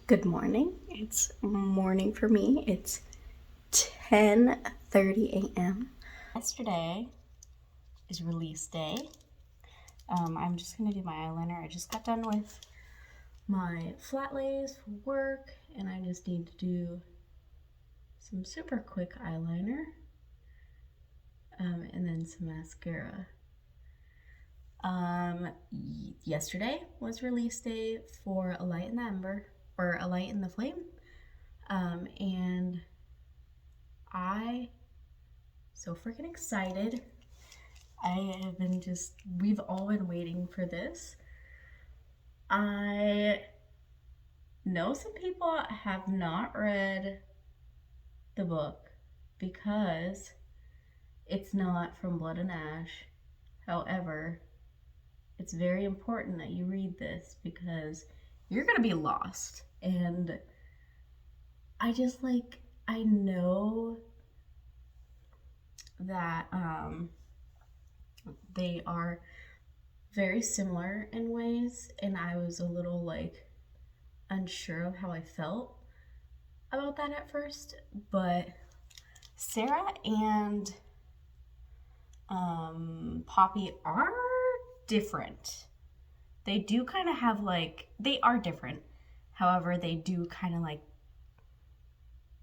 Good morning. It's morning for me. It's 10:30 a.m. Yesterday is release day. I'm just gonna do my eyeliner. I just got done with my flat lays for work, and I just need to do some super quick eyeliner, and then some mascara. Yesterday was release day for A Light in the Ember, or A Light in the Flame, and I so freaking excited. We've all been waiting for this. I know some people have not read the book because it's not from Blood and Ash. However, it's very important that you read this because you're going to be lost. And I know that they are very similar in ways, and I was a little unsure of how I felt about that at first. But Sarah and Poppy are different. They do kind of have they are different. However, they do kind of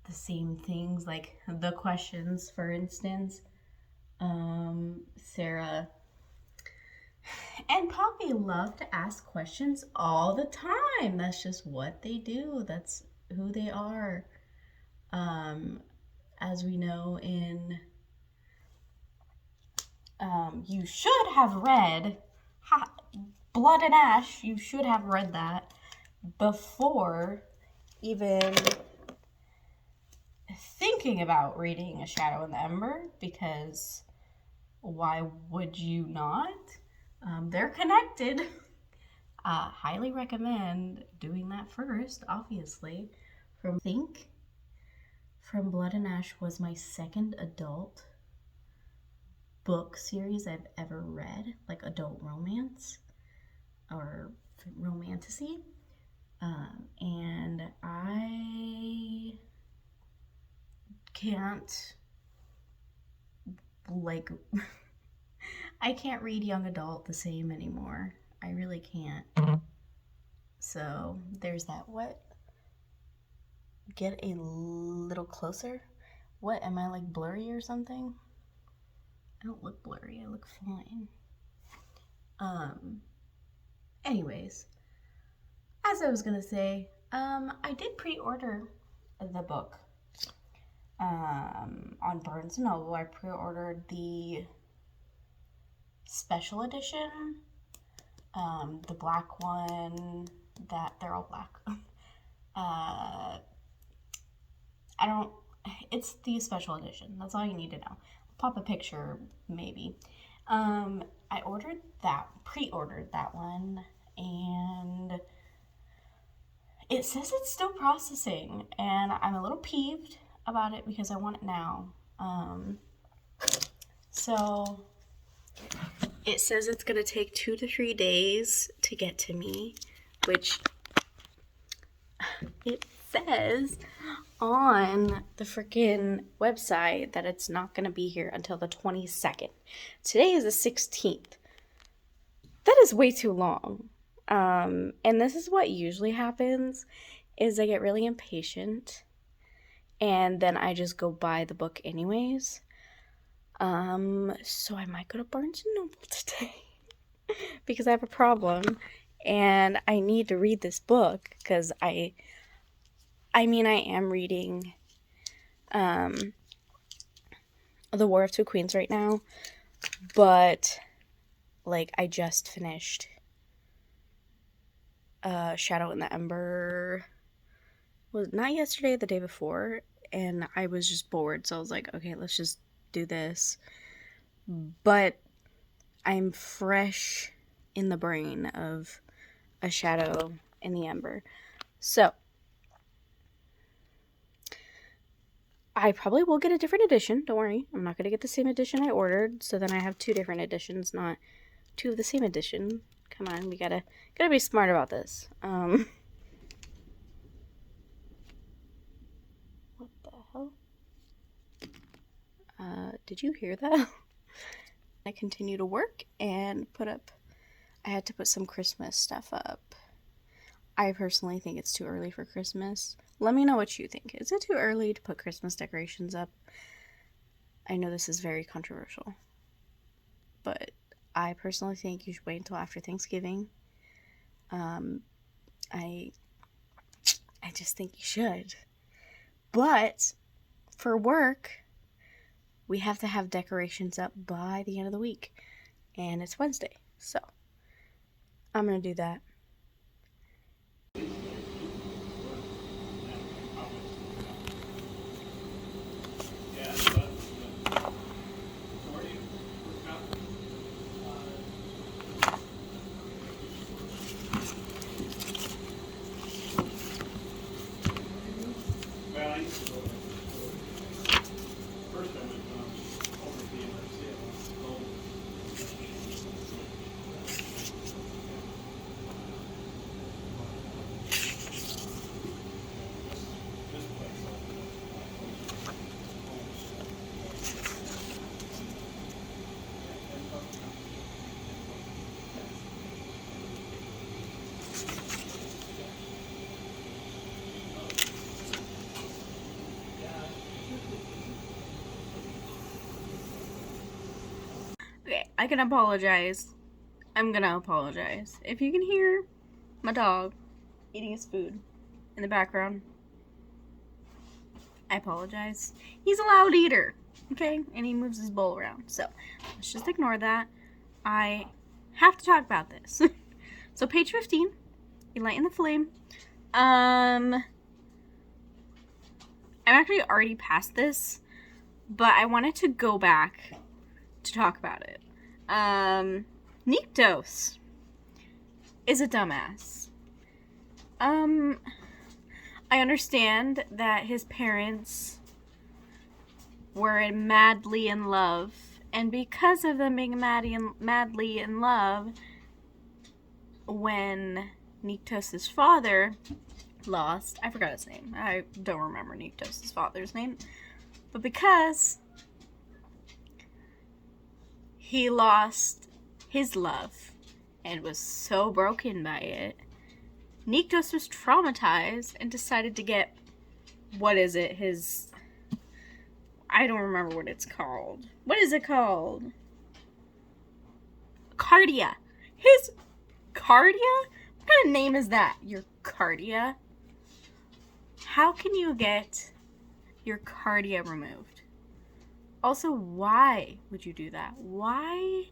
the same things, like the questions, for instance. Sarah and Poppy love to ask questions all the time. That's just what they do. That's who they are. As we know you should have read Blood and Ash. You should have read that before even thinking about reading A Shadow in the Ember, because why would you not? They're connected. Highly recommend doing that first, obviously. From Blood and Ash was my second adult book series I've ever read, like adult romance or romantasy. And I can't I can't read young adult the same anymore. I really can't. So there's that. What? Get a little closer? What, am I blurry or something? I don't look blurry, I look fine. Anyways, as I was gonna say, I did pre-order the book. On Barnes & Noble, I pre-ordered the special edition, the black one, that they're all black. It's the special edition. That's all you need to know. I'll pop a picture, maybe. I pre-ordered that one, and it says it's still processing, and I'm a little peeved about it because I want it now. So it says it's gonna take 2 to 3 days to get to me, which it says on the freaking website that it's not gonna be here until the 22nd. Today is the 16th. That is way too long. And this is what usually happens, is I get really impatient and then I just go buy the book anyways. So I might go to Barnes & Noble today because I have a problem and I need to read this book because I am reading The War of Two Queens right now, but I just finished Shadow in the Ember, was not yesterday, the day before, and I was just bored, so I was like, okay, let's just do this. But I'm fresh in the brain of A Shadow in the Ember. So I probably will get a different edition. Don't worry. I'm not going to get the same edition I ordered. So then I have 2 different editions, not 2 of the same edition. Come on, we gotta be smart about this. Did you hear that? I continue to work and I had to put some Christmas stuff up. I personally think it's too early for Christmas. Let me know what you think. Is it too early to put Christmas decorations up? I know this is very controversial, but I personally think you should wait until after Thanksgiving. I just think you should. But for work, we have to have decorations up by the end of the week, and it's Wednesday, so I'm gonna do that. Okay, I can apologize. I'm gonna apologize. If you can hear my dog eating his food in the background, I apologize. He's a loud eater, okay? And he moves his bowl around. So, let's just ignore that. I have to talk about this. So, page 15, Lighten the Flame. I'm actually already past this, but I wanted to go back to talk about it. Nyktos is a dumbass. I understand that his parents were madly in love, and because of them being madly in love, when Nyktos' father lost, I forgot his name. I don't remember Nyktos' father's name, but because he lost his love and was so broken by it, Nyktos was traumatized and decided to get, I don't remember what it's called. What is it called? Cardia. His Cardia? What kind of name is that? Your Cardia? How can you get your Cardia removed? Also, why would you do that? Why?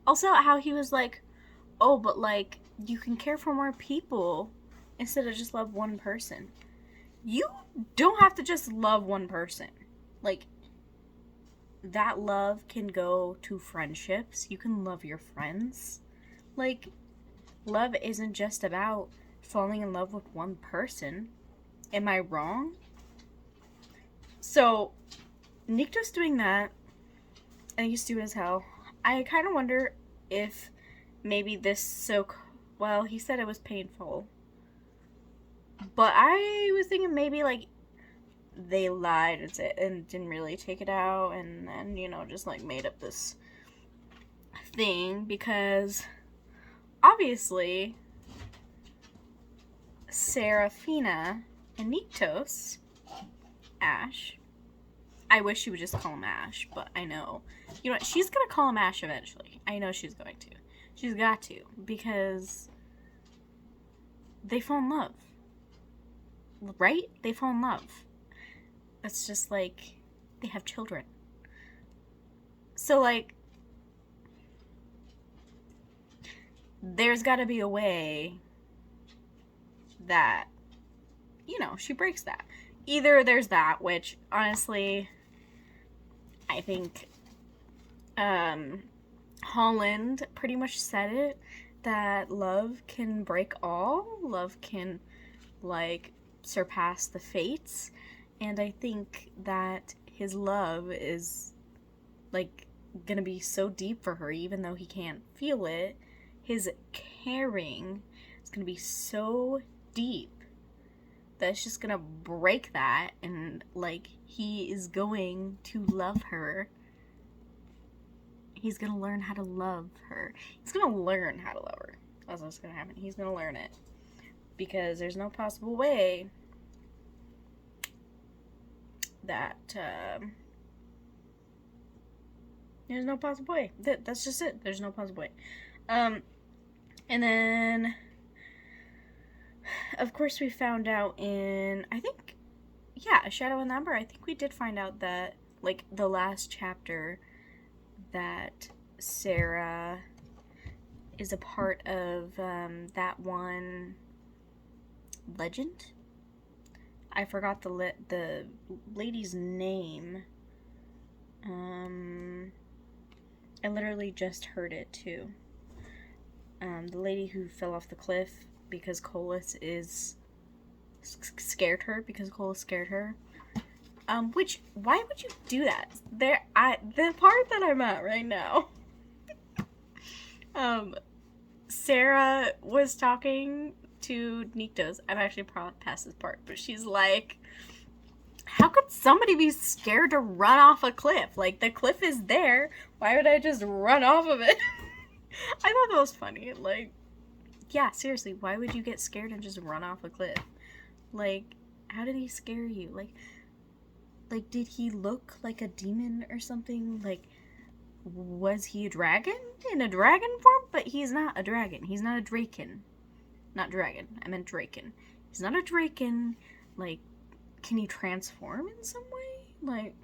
Also, how he was like, oh, but like, you can care for more people instead of just love one person. You don't have to just love one person. Like, that love can go to friendships. You can love your friends. Like, love isn't just about falling in love with one person. Am I wrong? So, Nyktos doing that, I think he's stupid as hell. I kind of wonder if maybe he said it was painful. But I was thinking maybe, like, they lied and didn't really take it out and just, like, made up this thing. Because, obviously, Serafina and Nyktos, Ash, I wish she would just call him Ash, but I know. You know what? She's going to call him Ash eventually. I know she's going to. She's got to. Because they fall in love. Right? They fall in love. It's just like they have children. So, like, there's got to be a way that, she breaks that. Either there's that, which, honestly, I think Holland pretty much said it, that love can break all. Love can, like, surpass the fates. And I think that his love is, like, gonna be so deep for her, even though he can't feel it. His caring is gonna be so deep that's just gonna break that, and like he is going to love her. He's gonna learn how to love her. He's gonna learn how to love her. That's what's gonna happen. He's gonna learn it. Because there's no possible way that, there's no possible way. That's just it. There's no possible way. And then, of course, we found out in, I think, yeah, A Shadow in the Ember, I think we did find out that, like, the last chapter, that Sarah is a part of that one legend. I forgot the lady's name. I literally just heard it too. The lady who fell off the cliff because Colas scared her. Which, why would you do that? The part that I'm at right now. Sarah was talking to Niktos. I've actually past this part, but she's like, how could somebody be scared to run off a cliff? Like, the cliff is there. Why would I just run off of it? I thought that was funny. Like, yeah, seriously, why would you get scared and just run off a cliff? Like, how did he scare you? Like, did he look like a demon or something? Like, was he a dragon? In a dragon form? But he's not a dragon. He's not a draken. Not dragon. I meant draken. He's not a draken. Like, can he transform in some way? Like,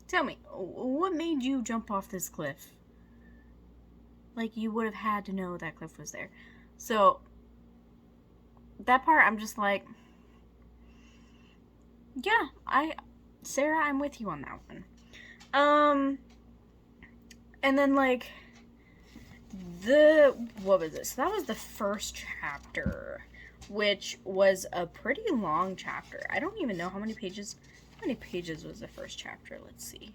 tell me, what made you jump off this cliff? Like, you would have had to know that cliff was there. So, that part, I'm just like, yeah, Sarah, I'm with you on that one. And then, like, what was this? That was the first chapter, which was a pretty long chapter. I don't even know how many pages was the first chapter. Let's see.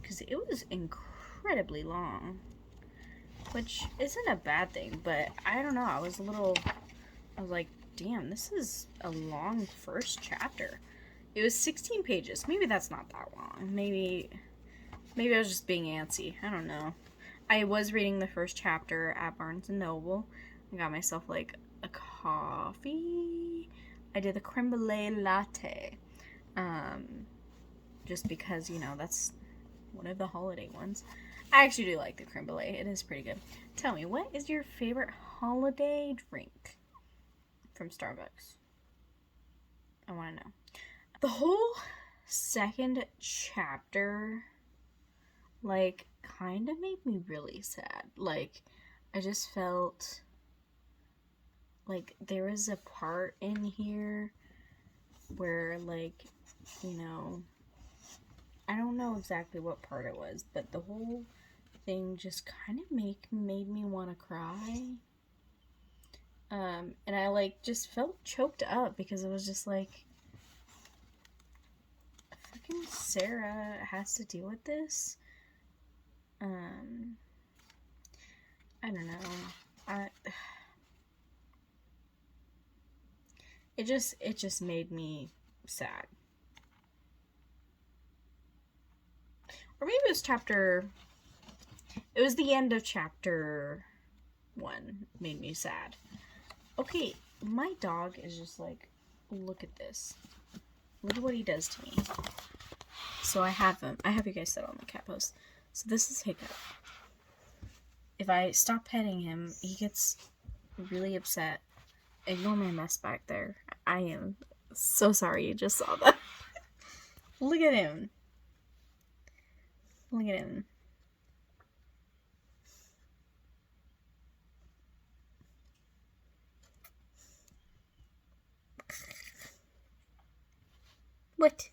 Because it was incredibly long, which isn't a bad thing, but I don't know. I was like, damn, this is a long first chapter. It was 16 pages. Maybe that's not that long. Maybe I was just being antsy. I don't know. I was reading the first chapter at Barnes & Noble. I got myself, like, a coffee. I did the creme brulee latte. Just because, you know, that's one of the holiday ones. I actually do like the creme brulee. It is pretty good. Tell me, what is your favorite holiday drink from Starbucks? I want to know. The whole second chapter, like, kind of made me really sad. Like, I just felt like there was a part in here where, like, you know, I don't know exactly what part it was, but the whole thing just kind of made me want to cry. And I, like, just felt choked up because it was just like, fucking Sarah has to deal with this. I don't know. It just made me sad. Or maybe it was the end of chapter 1 made me sad. Okay, my dog is just like, look at this. Look at what he does to me. So I have you guys set on the cat post. So this is Hiccup. If I stop petting him, he gets really upset. Ignore my mess back there. I am so sorry you just saw that. Look at him. Look at him. What?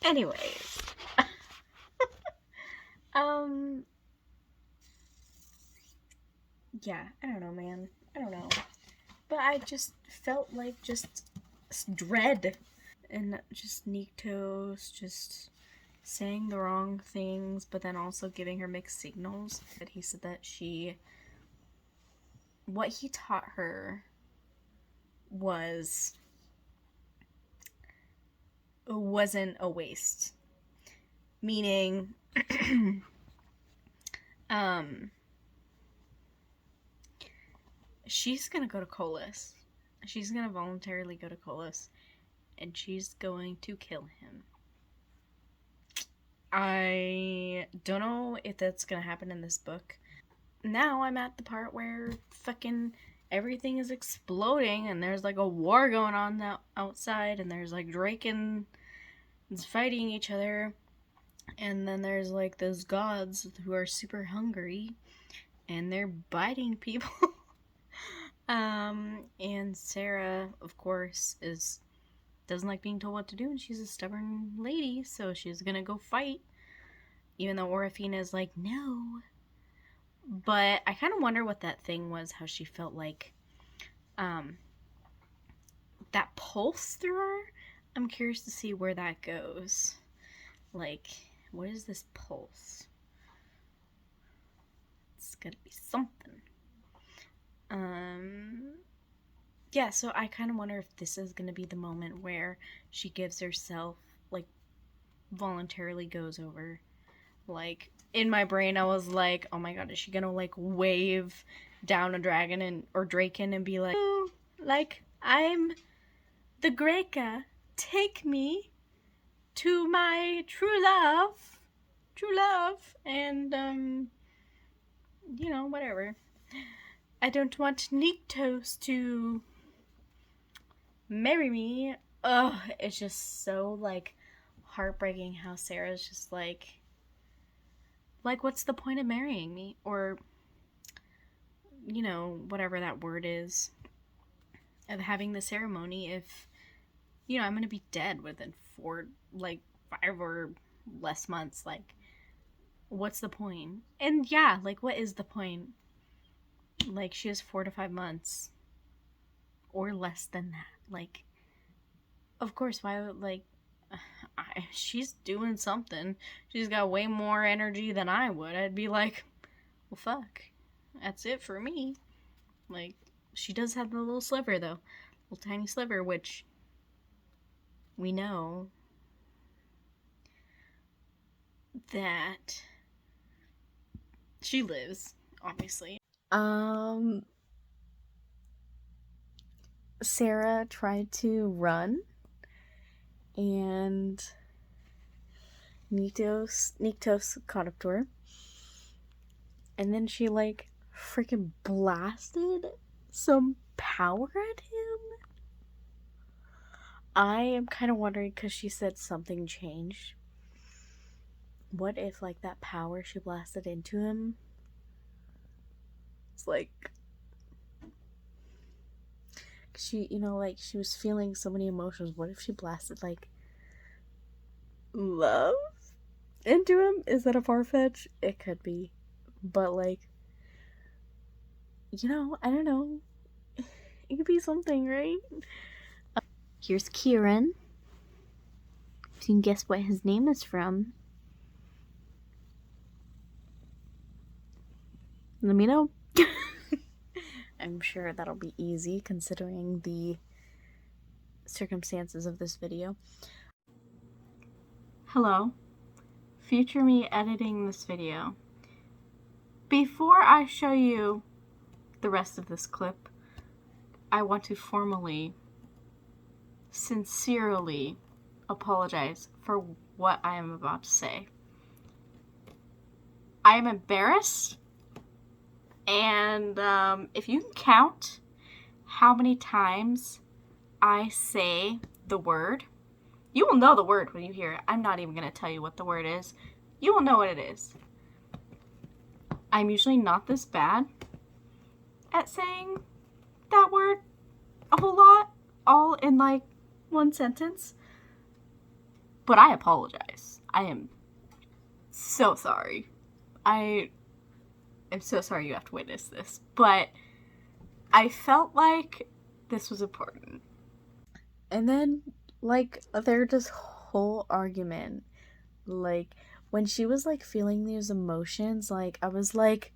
Anyways. Yeah, I don't know, man. I don't know. But I just felt like just dread. And just Niktos just saying the wrong things, but then also giving her mixed signals. But he said that she what he taught her wasn't a waste. Meaning, she's gonna go to Colas. She's gonna voluntarily go to Colas, and she's going to kill him. I don't know if that's gonna happen in this book. Now I'm at the part where fucking everything is exploding, and there's like a war going on outside, and there's like Drake and it's fighting each other, and then there's like those gods who are super hungry, and they're biting people. And Sarah, of course, doesn't like being told what to do, and she's a stubborn lady, so she's gonna go fight, even though Orifina is like, no. But I kind of wonder what that thing was, how she felt like, that pulse through her. I'm curious to see where that goes. Like, what is this pulse? It's gotta be something. Yeah, so I kind of wonder if this is gonna be the moment where she gives herself, like, voluntarily goes over. Like, in my brain, I was like, oh my god, is she gonna, like, wave down a dragon or Draken and be like, oh, like, I'm the Greca, take me to my true love, and, you know, whatever. I don't want Niktos to marry me. Ugh, it's just so, like, heartbreaking how Sarah's just like, what's the point of marrying me? Or, you know, whatever that word is, of having the ceremony if, you know, I'm gonna be dead within 5 or less months. Like, what's the point? And yeah, like, what is the point? Like, she has 4 to 5 months. Or less than that. Like, of course, why would, like, she's doing something. She's got way more energy than I would. I'd be like, well, fuck. That's it for me. Like, she does have the little sliver, though. Little tiny sliver, which we know that she lives, obviously. Sarah tried to run, and Niktos caught up to her, and then she, like, freaking blasted some power at him. I am kind of wondering, because she said something changed. What if, like, that power she blasted into him, it's like, she, you know, like, she was feeling so many emotions. What if she blasted, like, love into him? Is that a far-fetch? It could be. But, like, you know, I don't know. It could be something, right? Here's Kieran. If you can guess what his name is from, let me know. I'm sure that'll be easy considering the circumstances of this video. Hello. Future me editing this video. Before I show you the rest of this clip, I want to formally, sincerely apologize for what I am about to say. I am embarrassed, and if you can count how many times I say the word, you will know the word when you hear it. I'm not even going to tell you what the word is. You will know what it is. I'm usually not this bad at saying that word a whole lot, all in, like, one sentence. But I apologize. I am so sorry. I am so sorry you have to witness this. But I felt like this was important. And then, like, there's this whole argument. Like, when she was, like, feeling these emotions, like, I was like,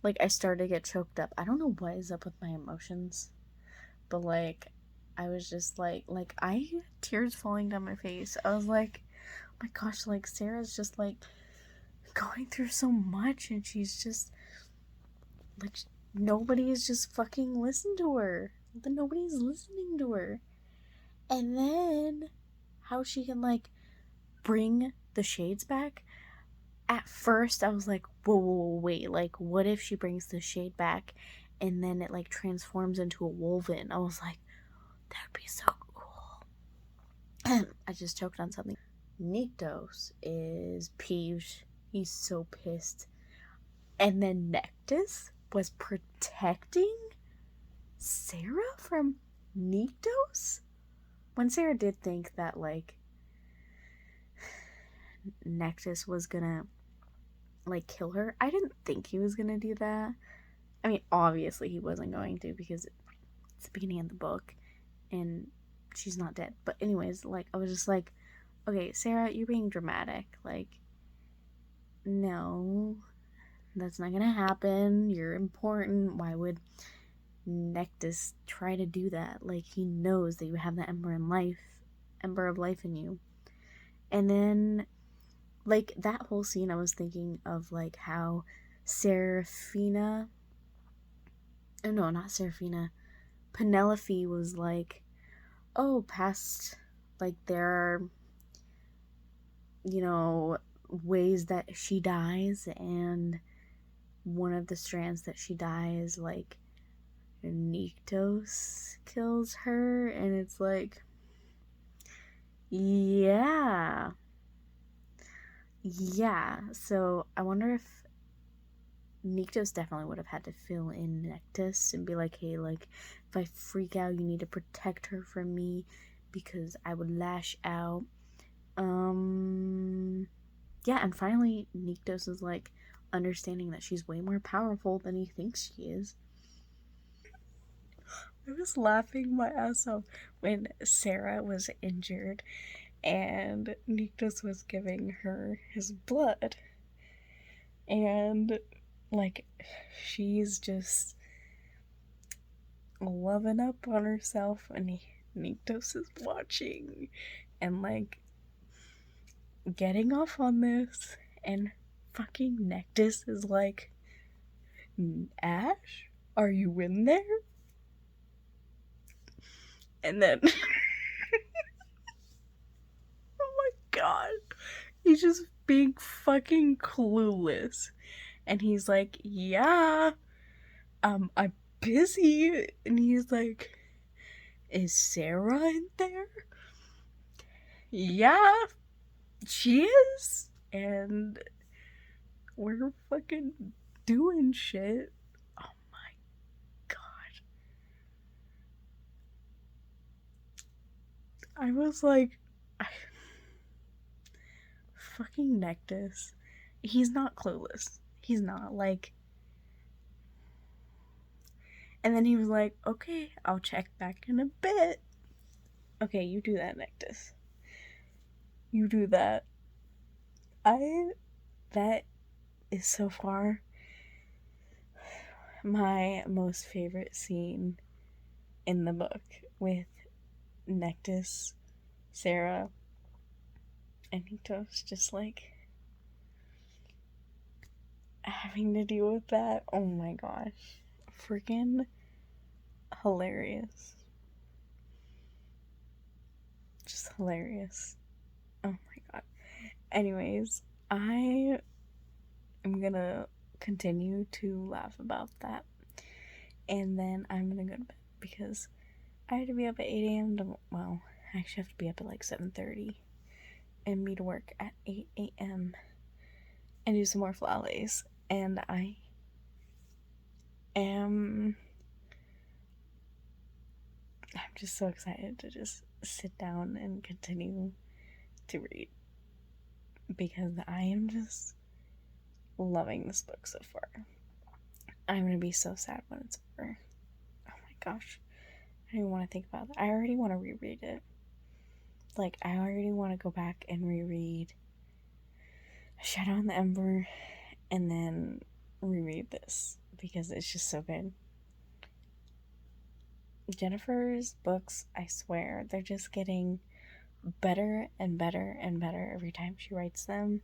like, I started to get choked up. I don't know what is up with my emotions, but, like, I was just like, I had tears falling down my face. I was like, oh my gosh, like, Sarah's just, like, going through so much, and she's just, like, nobody's just fucking listened to her. Nobody's listening to her. And then, how she can, like, bring the shades back. At first, I was like, whoa, wait, like, what if she brings the shade back and then it, like, transforms into a wolven? I was like, that would be so cool. I just choked on something. Nyktos is peeved. He's so pissed. And then Nectis was protecting Sarah from Nyktos? When Sarah did think that, like, Nectis was gonna, like, kill her, I didn't think he was gonna do that. I mean, obviously he wasn't going to, because it's the beginning of the book and she's not dead. But anyways, like, I was just like, okay, Sarah, you're being dramatic. Like, no, that's not gonna happen. You're important. Why would Nectis try to do that? Like, he knows that you have the Ember of Life in you. And then, like, that whole scene, I was thinking of, like, how Seraphina, oh no, not Seraphina, Penelope was like, oh, past, like, there are, you know, ways that she dies, and one of the strands that she dies, like, Nyktos kills her, and it's like, yeah, so I wonder if Nyktos definitely would have had to fill in Nectis and be like, hey, like, if I freak out, you need to protect her from me, because I would lash out. Yeah, and finally, Nyktos is, like, understanding that she's way more powerful than he thinks she is. I was laughing my ass off when Sarah was injured and Nyktos was giving her his blood. And, like, she's just loving up on herself, and Nyktos is watching and, like, getting off on this, and fucking Nectis is like, Ash, are you in there? And then oh my god, he's just being fucking clueless, and he's like, yeah, I'm busy. And he's like, is Sarah in there? Yeah, she is. And we're fucking doing shit. Oh my god. I was like, fucking Nectis. He's not clueless. He's not, like. And then he was like, okay, I'll check back in a bit. Okay, you do that, Nectis. You do that. That is so far my most favorite scene in the book, with Nectis, Sarah, and Nyktos just, like, having to deal with that. Oh my gosh. Freaking hilarious. Just hilarious. Oh my god. Anyways, I am gonna continue to laugh about that, and then I'm gonna go to bed, because I had to be up at 8 a.m. Well, I actually have to be up at like 7:30 and be to work at 8 a.m. and do some more flawlays. And I'm just so excited to just sit down and continue to read, because I am just loving this book so far. I'm gonna be so sad when it's over. Oh my gosh. I don't even want to think about that. I already want to reread it. Like, I already want to go back and reread Shadow in the Ember, and then reread this, because it's just so good. Jennifer's books, I swear, they're just getting better and better and better every time she writes them.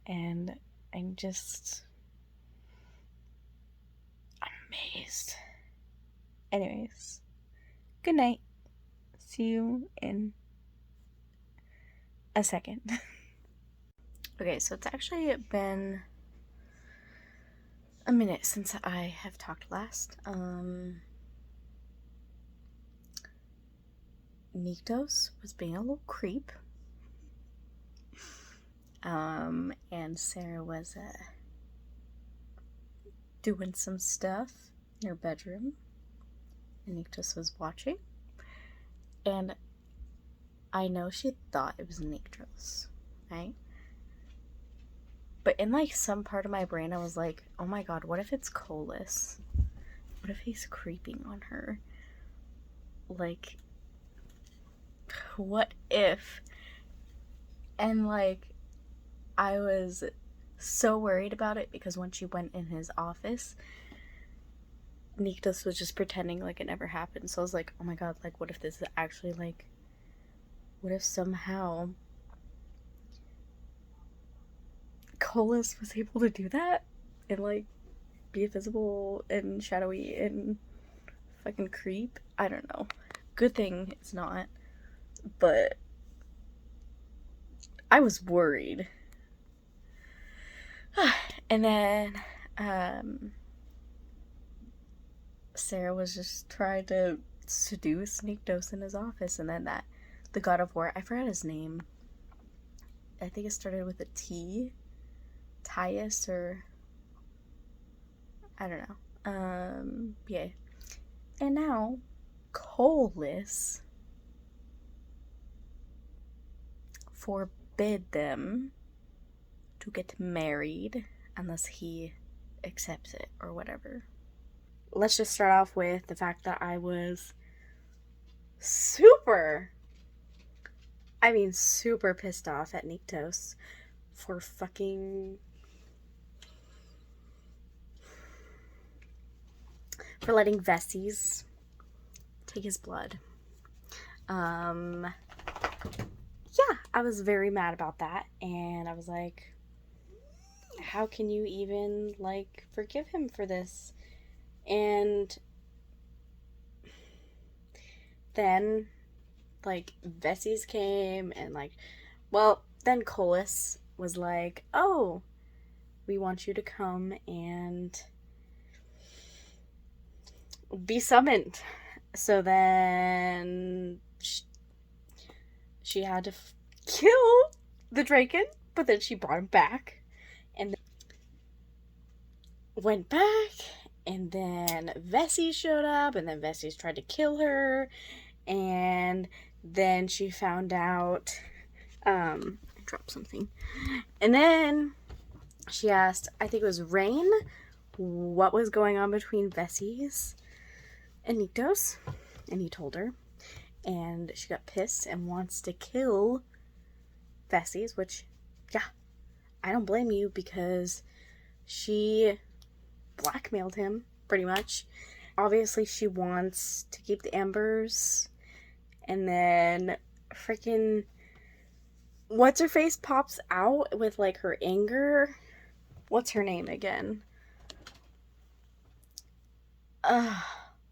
And I'm just amazed. Anyways, good night. See you in a second. Okay, so it's actually been a minute since I have talked last. Niktos was being a little creep. And Sarah was doing some stuff in her bedroom. And Niktos was watching. And I know she thought it was Niktos, right? But in like some part of my brain, I was like, oh my god, what if it's Colas? What if he's creeping on her? Like, what if? And like, I was so worried about it because when she went in his office, Niktos was just pretending like it never happened. So I was like, oh my god, like, what if this is actually like, what if somehow Colas was able to do that and like be invisible and shadowy and fucking creep? I don't know. Good thing it's not, but I was worried. And then Sarah was just trying to seduce Niktos in his office, and then the God of War, I forgot his name. I think it started with a T. Tyus, or I don't know. Yeah. And now Colas forbid them to get married unless he accepts it or whatever. Let's just start off with the fact that I was super pissed off at Niktos for letting Vessies take his blood. Yeah, I was very mad about that, and I was like, how can you even like forgive him for this? And then like Vessies came, and like, well, then Colas was like, oh, we want you to come and be summoned. So then she had to kill the Draken, but then she brought him back and went back, and then Vessi showed up, and then Vessi's tried to kill her, and then she found out I dropped something, and then she asked, I think it was Rain, what was going on between Vessi's and Niktos, and he told her, and she got pissed and wants to kill Vessi's, which, yeah, I don't blame you, because she blackmailed him, pretty much. Obviously, she wants to keep the Ambers, and then freaking what's-her-face pops out with, like, her anger. What's her name again?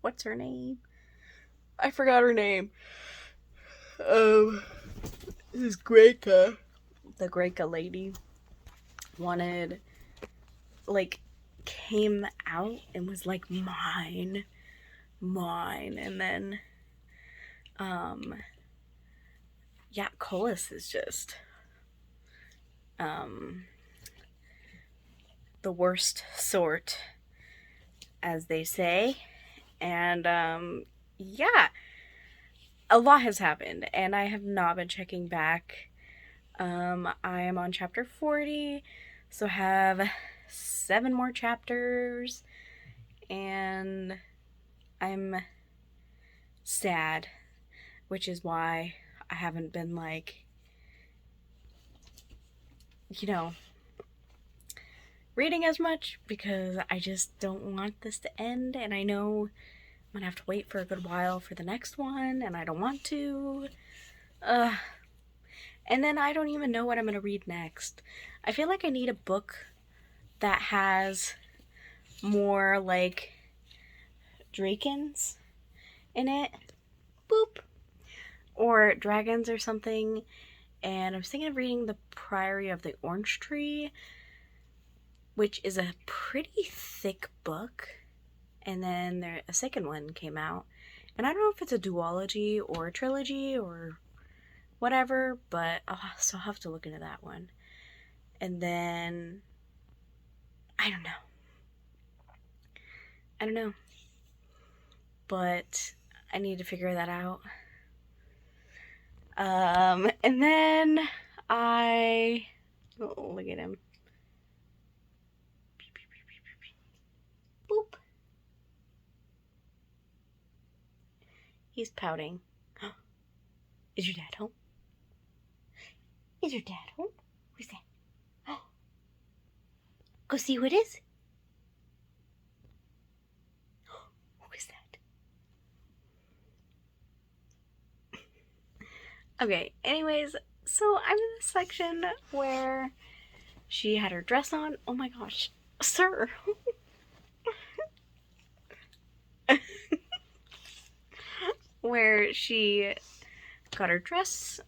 What's her name? I forgot her name. This is Greca. The Greca lady wanted, like, came out and was like, mine, and then, yeah, Colas is just, the worst sort, as they say, and, yeah, a lot has happened, and I have not been checking back. I am on chapter 40, so have 7 more chapters, and I'm sad, which is why I haven't been, like, reading as much because I just don't want this to end, and I know I'm gonna have to wait for a good while for the next one, and I don't want to. And then I don't even know what I'm gonna read next. I feel like I need a book that has more like drakens in it. Boop. Or dragons or something. And I was thinking of reading The Priory of the Orange Tree, which is a pretty thick book. And then a second one came out. And I don't know if it's a duology or a trilogy or whatever, but I'll have to look into that one. And then I don't know. But I need to figure that out. And then look at him. Boop. He's pouting. Is your dad home? Is your dad home? Who's that? Go see who it is. Who is that? Okay, anyways, so I'm in this section where she had her dress on. Oh my gosh, sir. Where she got her dress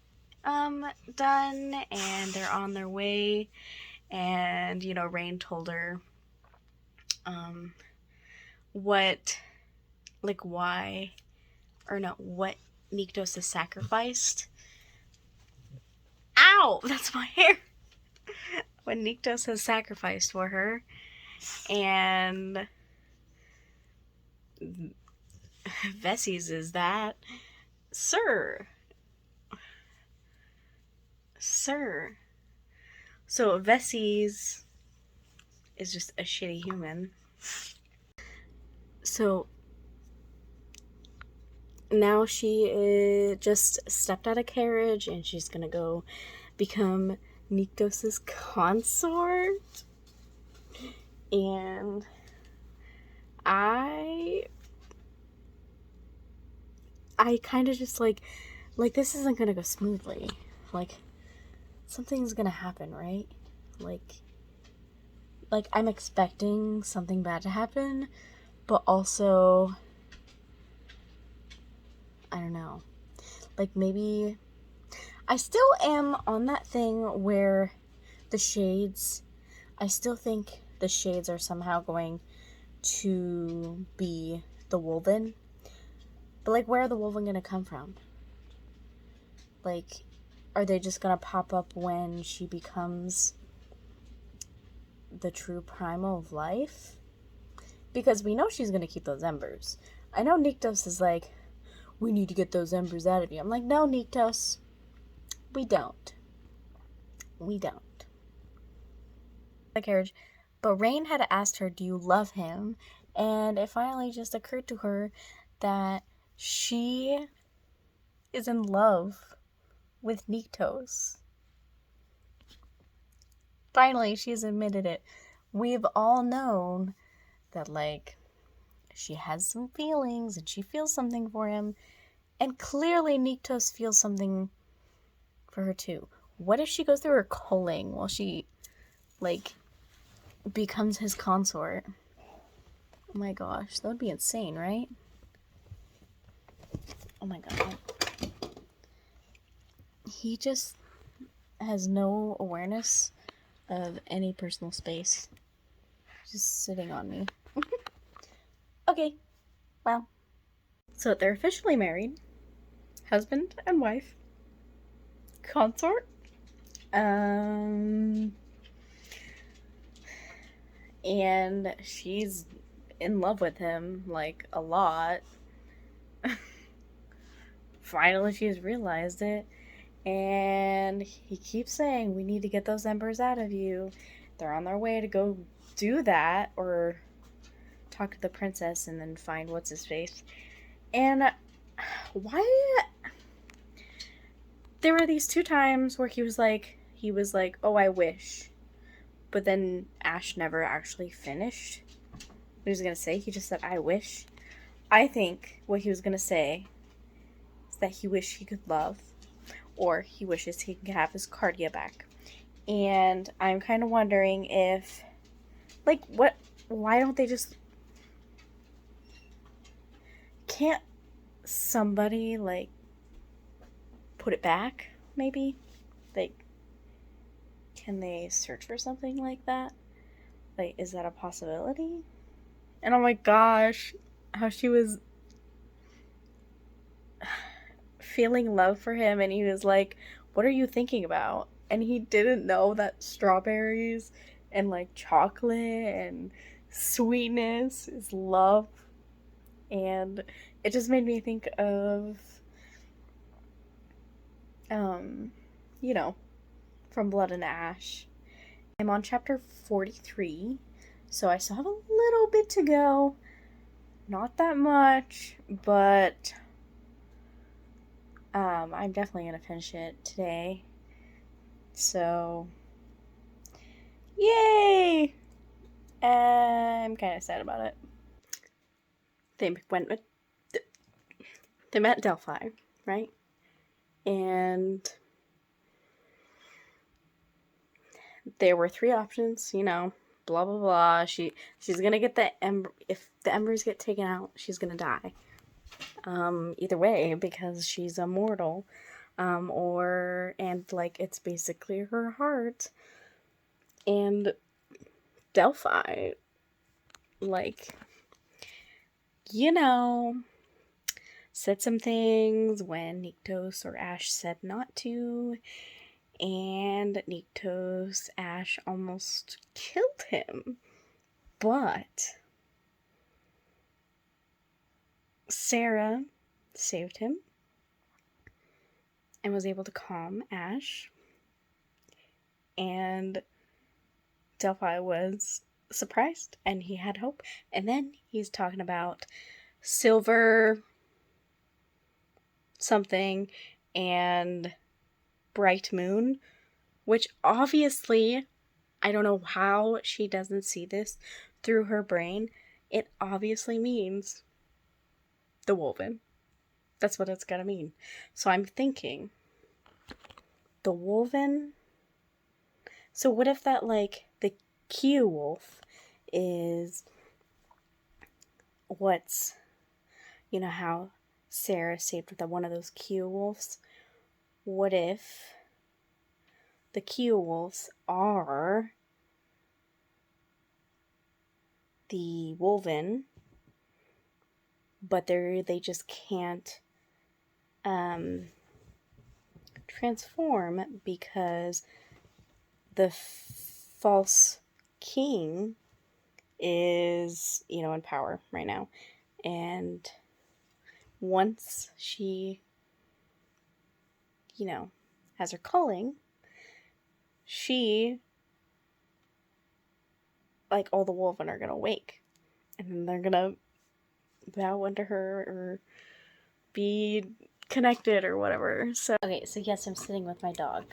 done, and they're on their way, and Rain told her what Nyktos has sacrificed. Ow, that's my hair. What Nyktos has sacrificed for her, and Vessi's is that, Sir. So Vessi's is just a shitty human. So now she just stepped out of carriage and she's gonna go become Nyktos' consort. And I kind of just like this isn't gonna go smoothly. Like, something's gonna happen, right? Like I'm expecting something bad to happen, but also, I don't know. Like, maybe I still am on that thing where the shades, I still think the shades are somehow going to be the Wolven. But, like, where are the Wolven gonna come from? Like, are they just gonna pop up when she becomes the true primal of life? Because we know she's gonna keep those embers. I know Nyktos is like, we need to get those embers out of you. I'm like, no, Nyktos. We don't. The carriage. But Rain had asked her, do you love him? And it finally just occurred to her that she is in love with Nyktos. Finally, she's admitted it. We've all known that, like, she has some feelings and she feels something for him. And clearly Nyktos feels something for her too. What if she goes through her culling while she, like, becomes his consort? Oh my gosh, that would be insane, right? Oh my god. He just has no awareness of any personal space. Just sitting on me. Okay, well. So they're officially married. Husband and wife. Consort. And she's in love with him, like, a lot. Finally, she's realized it. And he keeps saying, we need to get those embers out of you. They're on their way to go do that, or talk to the princess and then find what's-his-face. And why... There were these 2 times where he was like, oh, I wish. but then Ash never actually finished what he was going to say. He just said, I wish. I think what he was going to say is that he wished he could love, or he wishes he could have his cardia back. And I'm kind of wondering if, like, why don't they just, can't somebody, like, put it back, maybe? Like, can they search for something like that? Like, is that a possibility? And oh my gosh, how she was feeling love for him, and he was like, what are you thinking about? And he didn't know that strawberries and like chocolate and sweetness is love. And it just made me think of you know, from Blood and Ash. I'm on chapter 43, so I still have a little bit to go. Not that much, but I'm definitely gonna finish it today. So, yay! I'm kind of sad about it. They met Delphi, right? And there were 3 options, you know, blah blah blah. She's gonna get the if the embers get taken out, she's gonna die. Either way, because she's immortal. And like it's basically her heart. And Delphi, like, you know, said some things when Nyktos or Ash said not to, and Nyktos, Ash almost killed him. But Sarah saved him and was able to calm Ash, and Delphi was surprised and he had hope. And then he's talking about silver something and bright moon, which obviously, I don't know how she doesn't see this through her brain. It obviously means the woven. That's what it's gotta mean. So I'm thinking, the woven. So what if that, like, the Q wolf is what's, you know how Sarah saved one of those Q wolves? What if the Q wolves are the woven, but they just can't transform because the false king is, you know, in power right now. And once she, you know, has her calling, she, like, all the woven are gonna wake, and then they're gonna bow under her or be connected or whatever. So okay, so yes, I'm sitting with my dog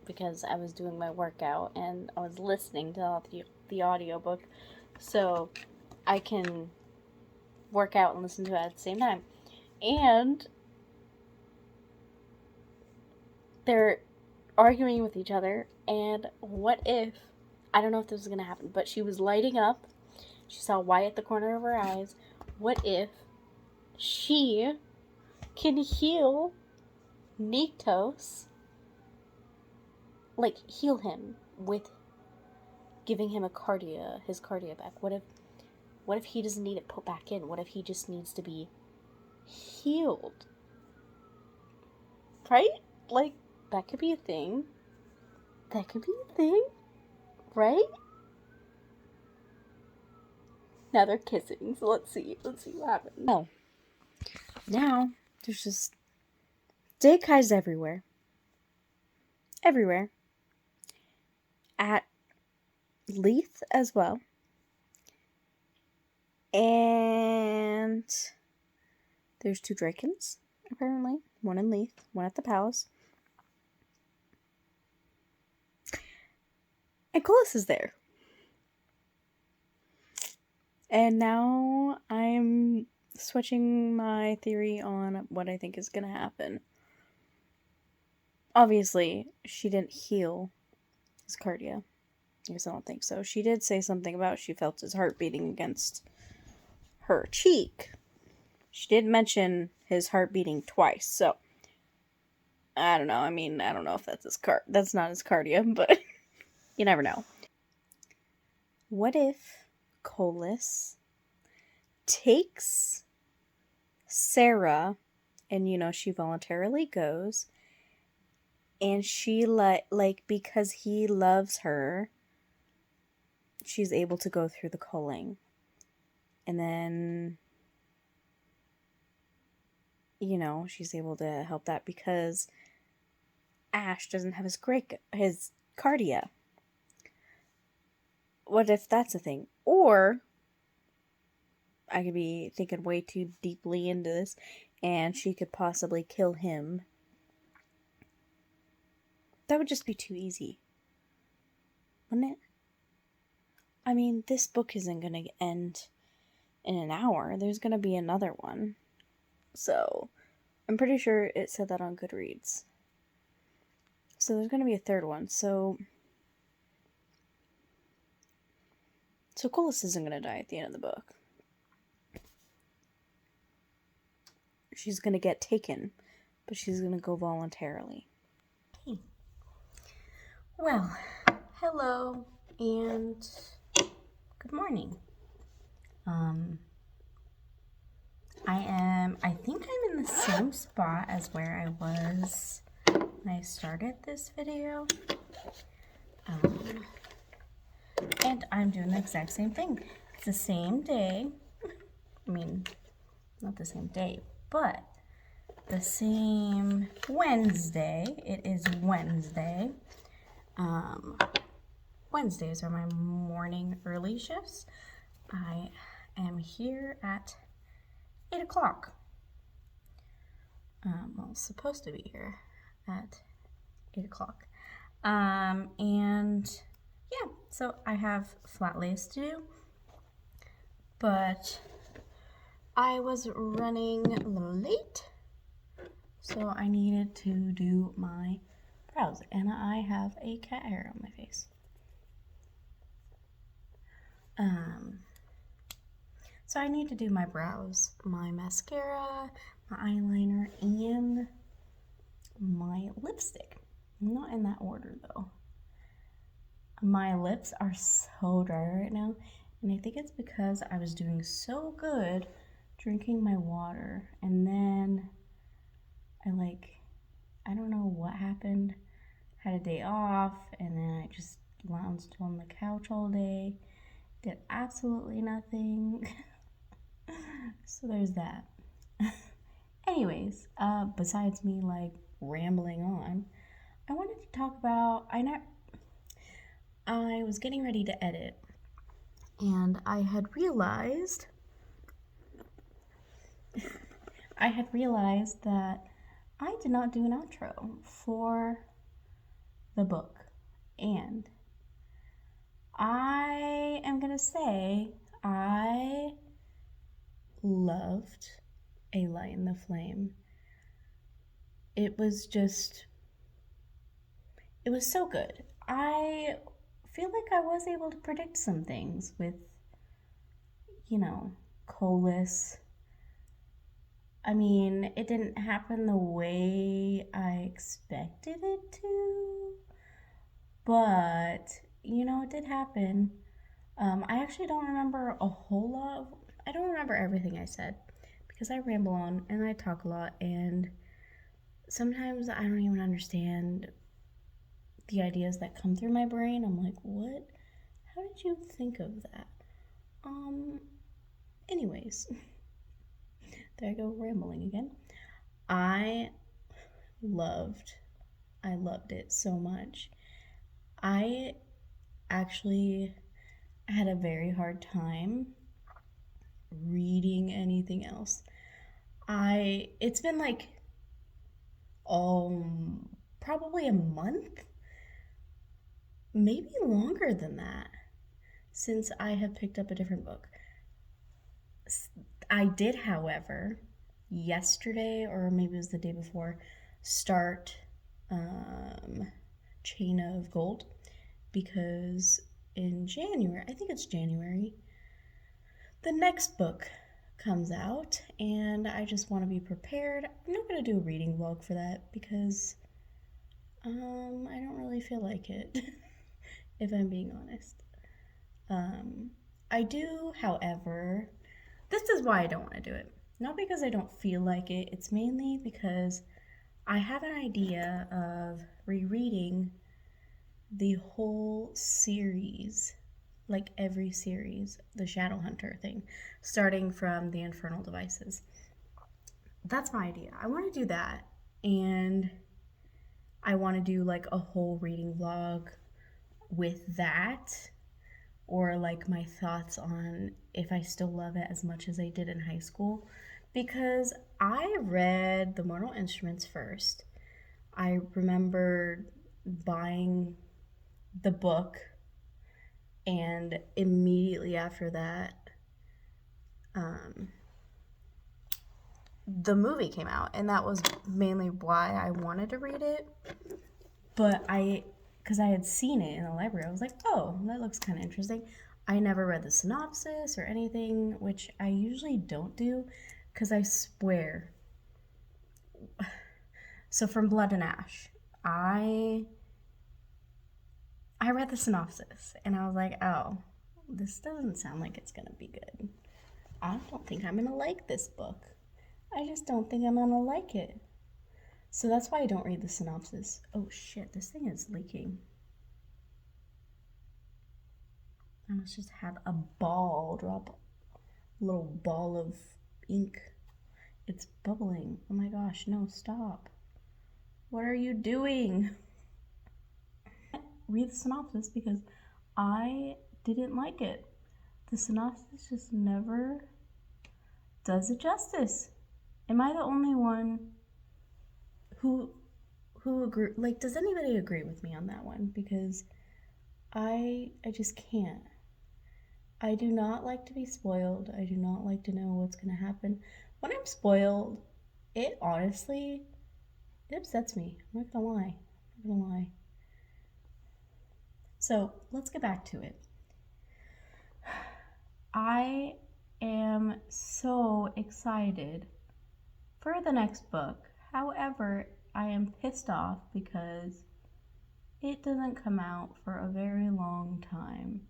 because I was doing my workout and I was listening to the audiobook, so I can work out and listen to it at the same time. And they're arguing with each other, and what if, I don't know if this is gonna happen, but she was lighting up, she saw white at the corner of her eyes. What if she can heal Nyktos, like heal him with giving him his cardia back? What if he doesn't need it put back in? What if he just needs to be healed? Right? Like, that could be a thing. That could be a thing. Right? Now they're kissing, so let's see what happens. Oh. Now, there's just Deikais everywhere. Everywhere. At Leith as well. And there's 2 Drakens, apparently. One in Leith, one at the palace. And Close is there. And now I'm switching my theory on what I think is going to happen. Obviously, she didn't heal his cardia. I guess I don't think so. She did say something about she felt his heart beating against her cheek. She did mention his heart beating twice, so I don't know. I mean, I don't know if that's that's not his cardia, but you never know. What if Colas takes Sarah, and she voluntarily goes, and she because he loves her, she's able to go through the culling, and then she's able to help that because Ash doesn't have his cardia. What if that's a thing? Or I could be thinking way too deeply into this, and she could possibly kill him. That would just be too easy, wouldn't it? I mean, this book isn't going to end in an hour. There's going to be another one. So, I'm pretty sure it said that on Goodreads. So there's going to be a third one. So Colas isn't going to die at the end of the book. She's going to get taken, but she's going to go voluntarily. Hey. Well, hello and good morning. I think I'm in the same spot as where I was when I started this video. And I'm doing the exact same thing. It's the same day. I mean, not the same day, but the same Wednesday. It is Wednesday. Wednesdays are my morning early shifts. I am here at 8 o'clock. Well, supposed to be here at 8 o'clock. And yeah, so I have flat lays to do, but I was running a little late, so I needed to do my brows, and I have a cat hair on my face. So I need to do my brows, my mascara, my eyeliner, and my lipstick. Not in that order though. My lips are so dry right now, and I think it's because I was doing so good drinking my water, and then I don't know what happened, had a day off, and then I just lounged on the couch all day, did absolutely nothing. So there's that. Anyways, besides me rambling on, I wanted to talk about, I was getting ready to edit, and I had realized that I did not do an outro for the book, and I am gonna say I loved A Light in the Flame. It was so good. I feel like I was able to predict some things with, Colas. I mean, it didn't happen the way I expected it to, but, it did happen. I actually don't remember a whole lot. I don't remember everything I said because I ramble on and I talk a lot, and sometimes I don't even understand the ideas that come through my brain. I'm like, what? How did you think of that? Anyways, there I go rambling again. I loved it so much. I actually had a very hard time reading anything else. It's been probably a month, maybe longer than that since I have picked up a different book. I did, however, yesterday or maybe it was the day before, start Chain of Gold because in January, I think it's January, the next book comes out and I just want to be prepared. I'm not going to do a reading vlog for that because I don't really feel like it, if I'm being honest. I do, however, this is why I don't want to do it. Not because I don't feel like it, it's mainly because I have an idea of rereading the whole series, like every series, the Shadowhunter thing, starting from the Infernal Devices. That's my idea. I want to do that, and I want to do like a whole reading vlog with that, or like my thoughts on if I still love it as much as I did in high school, because I read The Mortal Instruments first. I remember buying the book, and immediately after that, the movie came out, and that was mainly why I wanted to read it. But because I had seen it in the library, I was like, oh, that looks kind of interesting. I never read the synopsis or anything, which I usually don't do, because I swear. So from Blood and Ash, I read the synopsis, and I was like, oh, this doesn't sound like it's gonna be good. I don't think I'm gonna like this book. I just don't think I'm gonna like it. So that's why I don't read the synopsis. Oh shit, this thing is leaking. I must just have a ball drop, a little ball of ink. It's bubbling. Oh my gosh, no, stop. What are you doing? Read the synopsis because I didn't like it. The synopsis just never does it justice. Am I the only one who agree? Like, does anybody agree with me on that one? Because I just can't. I do not like to be spoiled. I do not like to know what's going to happen. When I'm spoiled, it honestly, it upsets me. I'm not going to lie. I'm not going to lie. So let's get back to it. I am so excited for the next book. However, I am pissed off because it doesn't come out for a very long time.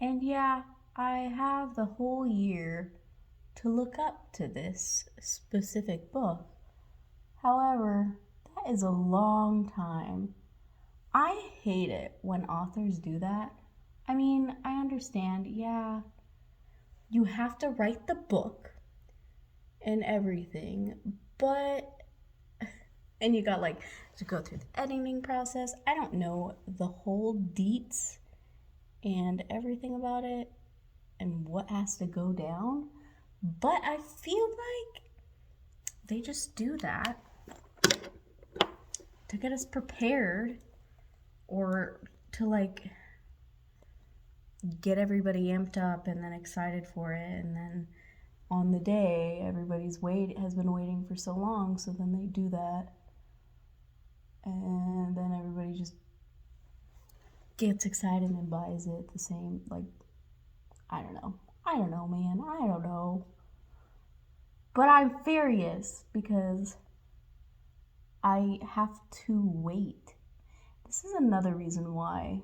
And yeah, I have the whole year to look up to this specific book. However, that is a long time. I hate it when authors do that. I mean, I understand, yeah, you have to write the book and everything, but and you got like to go through the editing process. I don't know the whole deets and everything about it and what has to go down, but I feel like they just do that to get us prepared or to like get everybody amped up and then excited for it, and then on the day everybody's has been waiting for so long, so then they do that, and then everybody just gets excited and buys it the same, like, I don't know, man, I don't know. But I'm furious because I have to wait. This is another reason why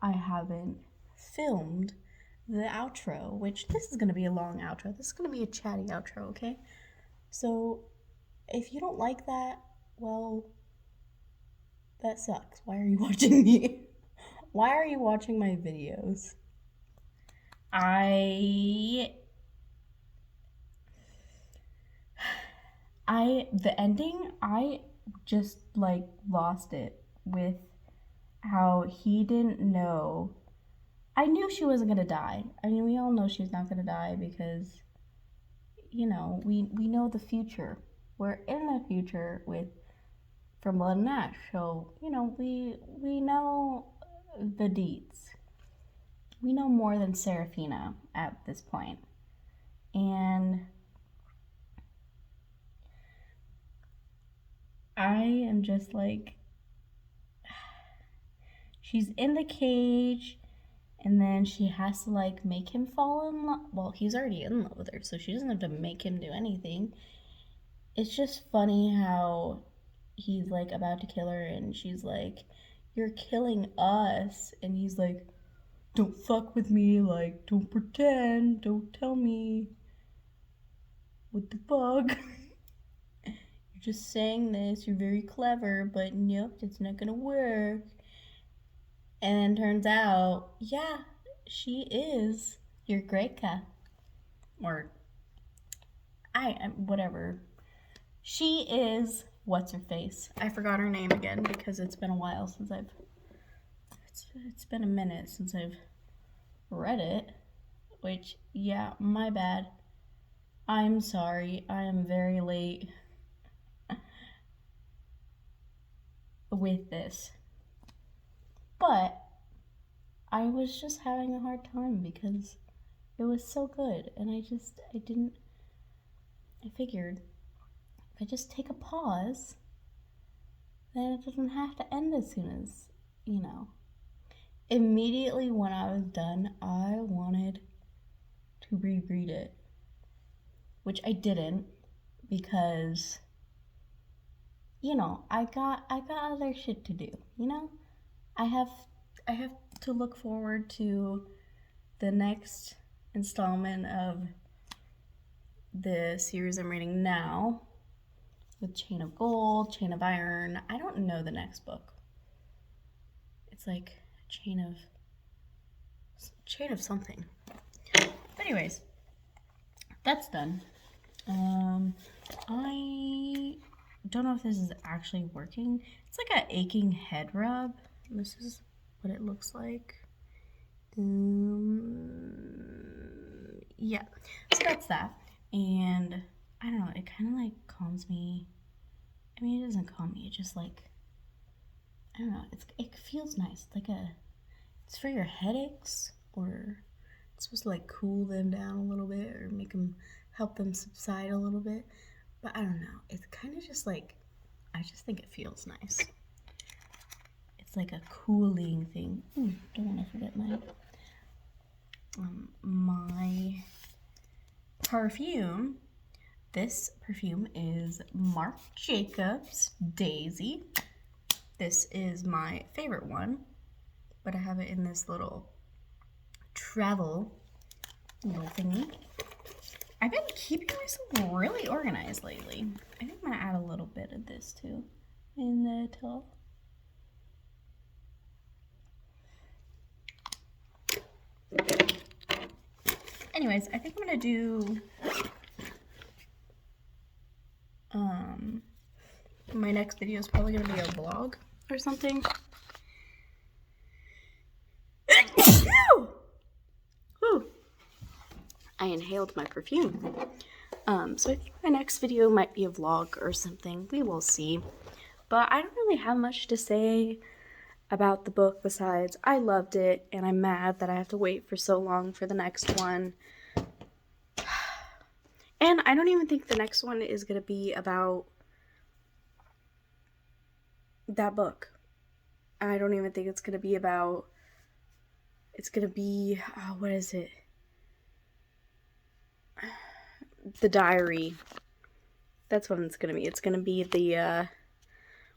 I haven't filmed the outro, which this is going to be a long outro. This is going to be a chatty outro, okay? So if you don't like that, well, that sucks. Why are you watching me? Why are you watching my videos? The ending, I just like lost it with how he didn't know. I knew she wasn't gonna die. I mean, we all know she's not gonna die because, you know, we know the future. We're in the future with for Blood and Ash. So, you know, we know the deeds. We know more than Seraphina at this point. And I am just like, she's in the cage, and then she has to like make him fall in love. Well, he's already in love with her, so she doesn't have to make him do anything. It's just funny how he's like about to kill her, and she's like, "You're killing us," and he's like, "Don't fuck with me, like, don't pretend, don't tell me what the fuck." You're just saying this, you're very clever, but nope, it's not gonna work. And then turns out, yeah, she is your Greca. Or, whatever. She is, what's her face? I forgot her name again because it's been a while since it's been a minute since I've read it. Which, yeah, my bad. I'm sorry, I am very late with this. But I was just having a hard time because it was so good, and I figured if I just take a pause, then it doesn't have to end as soon as, you know. Immediately when I was done, I wanted to reread it, which I didn't because, you know, I got other shit to do, you know? I have to look forward to the next installment of the series I'm reading now with Chain of Gold, Chain of Iron. I don't know the next book. It's like Chain of something. But anyways, that's done. I don't know if this is actually working. It's like an aching head rub. This is what it looks like. Yeah, so that's that. And I don't know, it kind of like calms me. I mean, it doesn't calm me, it just like, I don't know, it feels nice. It's for your headaches, or it's supposed to like cool them down a little bit or help them subside a little bit. But I don't know, it's kind of just like, I just think it feels nice. It's like a cooling thing. Don't want to forget my perfume. This perfume is Marc Jacobs Daisy. This is my favorite one, but I have it in this little travel little thingy. I've been keeping myself really organized lately. I think I'm gonna add a little bit of this too in the top. Anyways, I think I'm gonna do my next video is probably gonna be a vlog or something. I inhaled my perfume. So I think my next video might be a vlog or something. We will see. But I don't really have much to say about the book besides I loved it, and I'm mad that I have to wait for so long for the next one. And I don't even think the next one is going to be about that book. I don't even think it's going to be about, it's going to be, what is it? The diary. That's what it's going to be. It's going to be the,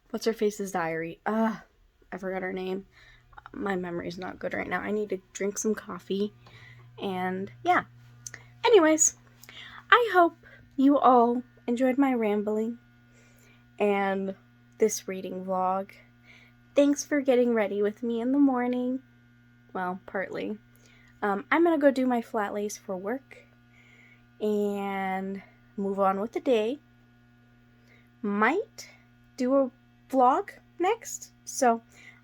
what's her face's diary? I forgot her name. My memory's not good right now. I need to drink some coffee. And yeah. Anyways, I hope you all enjoyed my rambling and this reading vlog. Thanks for getting ready with me in the morning. Well, partly. I'm gonna go do my flat lace for work and move on with the day. Might do a vlog next, so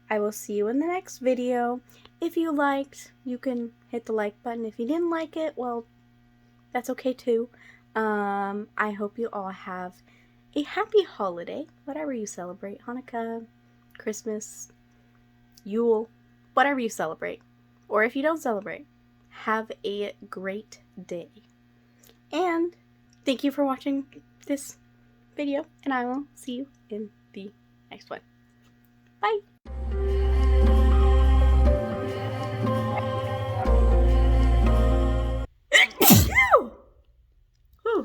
I will see you in the next video. If you liked, you can hit the like button. If you didn't like it, well, that's okay too. I hope you all have a happy holiday, whatever you celebrate. Hanukkah, Christmas, Yule, whatever you celebrate. Or if you don't celebrate, have a great day. And thank you for watching this video, and I will see you in the next one. Bye!